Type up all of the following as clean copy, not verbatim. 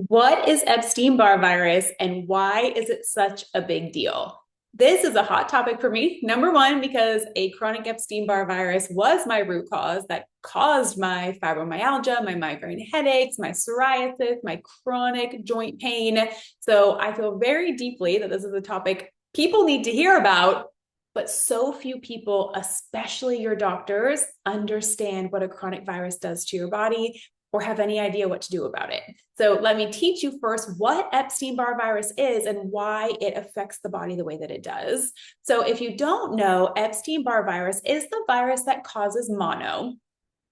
What is Epstein-Barr virus and why is it such a big deal? This is a hot topic for me. Number one, because a chronic Epstein-Barr virus was my root cause that caused my fibromyalgia, my migraine headaches, my psoriasis, my chronic joint pain. So I feel very deeply that this is a topic people need to hear about, but so few people, especially your doctors, understand what a chronic virus does to your body or have any idea what to do about it. So let me teach you first what Epstein-Barr virus is and why it affects the body the way that it does. So if you don't know, Epstein-Barr virus is the virus that causes mono,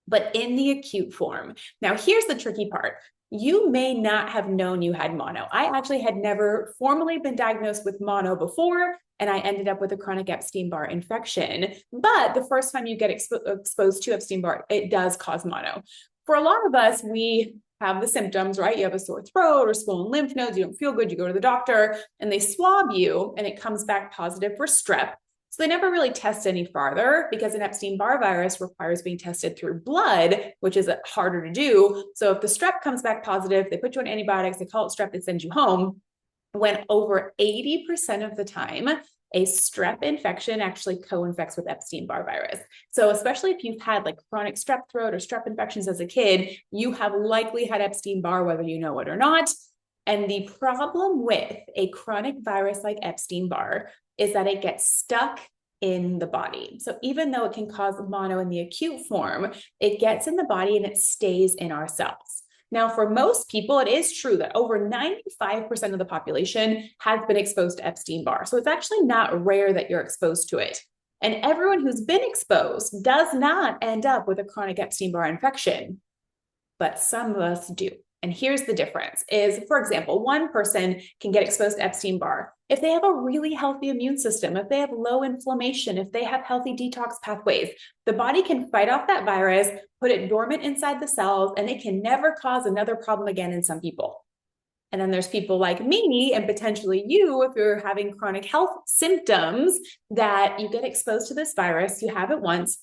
but in the acute form. Now, here's the tricky part. You may not have known you had mono. I actually had never formally been diagnosed with mono before, and I ended up with a chronic Epstein-Barr infection. But the first time you get exposed to Epstein-Barr, it does cause mono. For a lot of us, we have the symptoms, right? You have a sore throat or swollen lymph nodes, you don't feel good, you go to the doctor and they swab you and it comes back positive for strep. So they never really test any farther because an Epstein-Barr virus requires being tested through blood, which is harder to do. So if the strep comes back positive, they put you on antibiotics, they call it strep, they send you home. When over 80% of the time, a strep infection actually co-infects with Epstein-Barr virus. So especially if you've had like chronic strep throat or strep infections as a kid, you have likely had Epstein-Barr, whether you know it or not. And the problem with a chronic virus like Epstein-Barr is that it gets stuck in the body. So even though it can cause mono in the acute form, it gets in the body and it stays in our cells. Now, for most people, it is true that over 95% of the population has been exposed to Epstein-Barr. So it's actually not rare that you're exposed to it. And everyone who's been exposed does not end up with a chronic Epstein-Barr infection, but some of us do. And here's the difference is, for example, one person can get exposed to Epstein-Barr. If they have a really healthy immune system, if they have low inflammation, if they have healthy detox pathways, the body can fight off that virus, put it dormant inside the cells, and it can never cause another problem again in some people. And then there's people like me and potentially you, if you're having chronic health symptoms, that you get exposed to this virus, you have it once,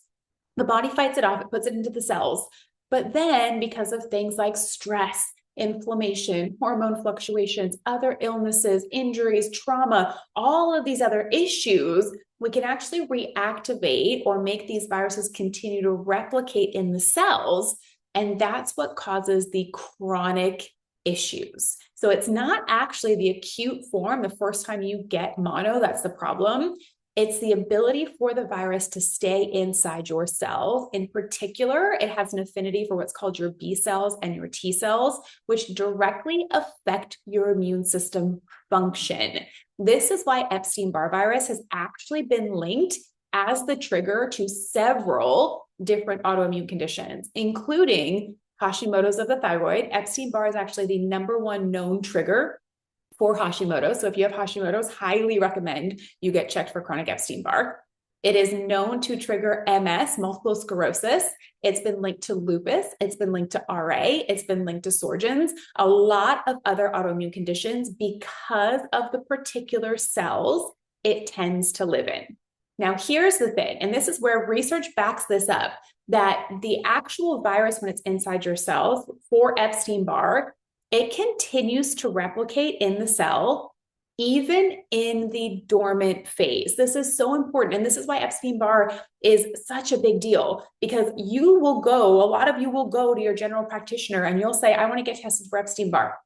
the body fights it off, it puts it into the cells. But then because of things like stress, inflammation, hormone fluctuations, other illnesses, injuries, trauma, all of these other issues, we can actually reactivate or make these viruses continue to replicate in the cells. And that's what causes the chronic issues. So it's not actually the acute form, the first time you get mono, that's the problem. It's the ability for the virus to stay inside your cells. In particular, it has an affinity for what's called your B cells and your T cells, which directly affect your immune system function. This is why Epstein-Barr virus has actually been linked as the trigger to several different autoimmune conditions, including Hashimoto's of the thyroid. Epstein-Barr is actually the number one known trigger for Hashimoto. So if you have Hashimoto's, highly recommend you get checked for chronic Epstein-Barr. It is known to trigger MS, multiple sclerosis. It's been linked to lupus. It's been linked to RA. It's been linked to Sjögren's, a lot of other autoimmune conditions because of the particular cells it tends to live in. Now, here's the thing, and this is where research backs this up, that the actual virus, when it's inside your cells for Epstein-Barr, it continues to replicate in the cell, even in the dormant phase. This is so important. And this is why Epstein-Barr is such a big deal, because you will go, a lot of you will go to your general practitioner and you'll say, I want to get tested for Epstein-Barr.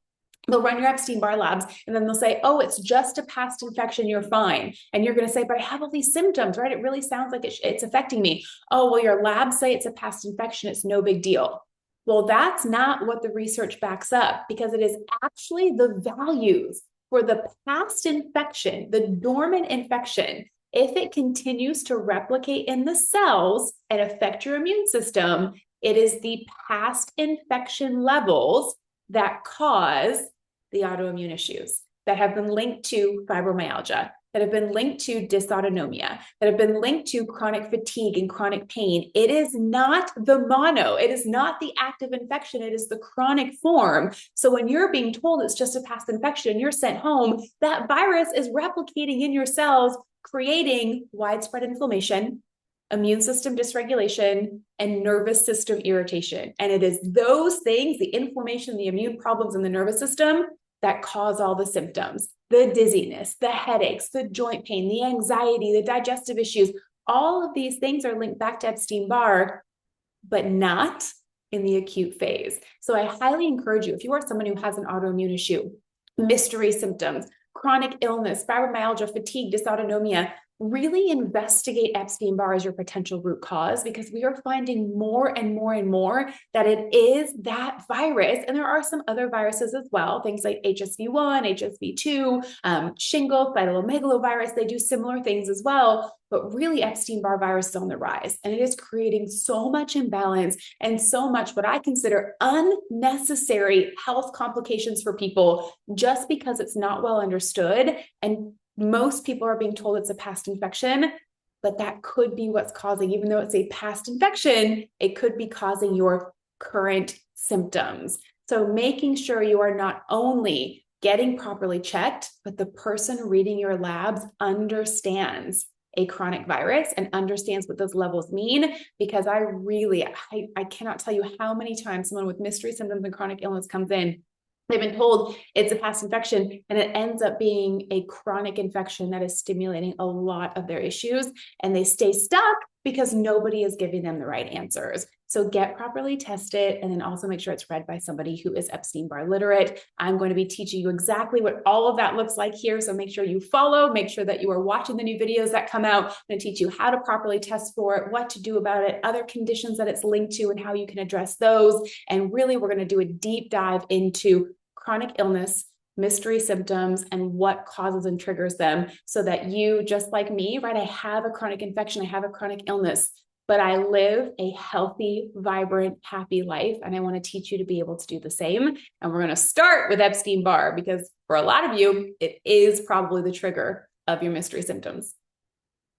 They'll run your Epstein-Barr labs and then they'll say, oh, it's just a past infection, you're fine. And you're going to say, but I have all these symptoms, right? It really sounds like it's affecting me. Oh, well, your labs say it's a past infection. It's no big deal. Well, that's not what the research backs up, because it is actually the values for the past infection, the dormant infection. If it continues to replicate in the cells and affect your immune system, it is the past infection levels that cause the autoimmune issues that have been linked to fibromyalgia, that have been linked to dysautonomia, that have been linked to chronic fatigue and chronic pain. It is not the mono. It is not the active infection. It is the chronic form. So when you're being told it's just a past infection and you're sent home, that virus is replicating in your cells, creating widespread inflammation, immune system dysregulation, and nervous system irritation. And it is those things, the inflammation, the immune problems in the nervous system, that cause all the symptoms, the dizziness, the headaches, the joint pain, the anxiety, the digestive issues. All of these things are linked back to Epstein-Barr, but not in the acute phase. So I highly encourage you, if you are someone who has an autoimmune issue, mystery symptoms, chronic illness, fibromyalgia, fatigue, dysautonomia, really investigate Epstein-Barr as your potential root cause, because we are finding more and more and more that it is that virus. And there are some other viruses as well, things like HSV1, HSV2, shingles, cytomegalovirus. They do similar things as well. But really, Epstein-Barr virus is on the rise, and it is creating so much imbalance and so much what I consider unnecessary health complications for people just because it's not well understood. And most people are being told it's a past infection, but that could be what's causing, even though it's a past infection, it could be causing your current symptoms. So making sure you are not only getting properly checked, but the person reading your labs understands a chronic virus and understands what those levels mean. Because I cannot tell you how many times someone with mystery symptoms and chronic illness comes in. They've been told it's a past infection, and it ends up being a chronic infection that is stimulating a lot of their issues, and they stay stuck because nobody is giving them the right answers. So get properly tested, and then also make sure it's read by somebody who is Epstein-Barr literate. I'm going to be teaching you exactly what all of that looks like here. So make sure you follow, make sure that you are watching the new videos that come out. I'm going to teach you how to properly test for it, what to do about it, other conditions that it's linked to, and how you can address those. And really, we're going to do a deep dive into chronic illness, mystery symptoms, and what causes and triggers them, so that you, just like me, right? I have a chronic infection, I have a chronic illness, but I live a healthy, vibrant, happy life. And I want to teach you to be able to do the same. And we're going to start with Epstein-Barr, because for a lot of you, it is probably the trigger of your mystery symptoms.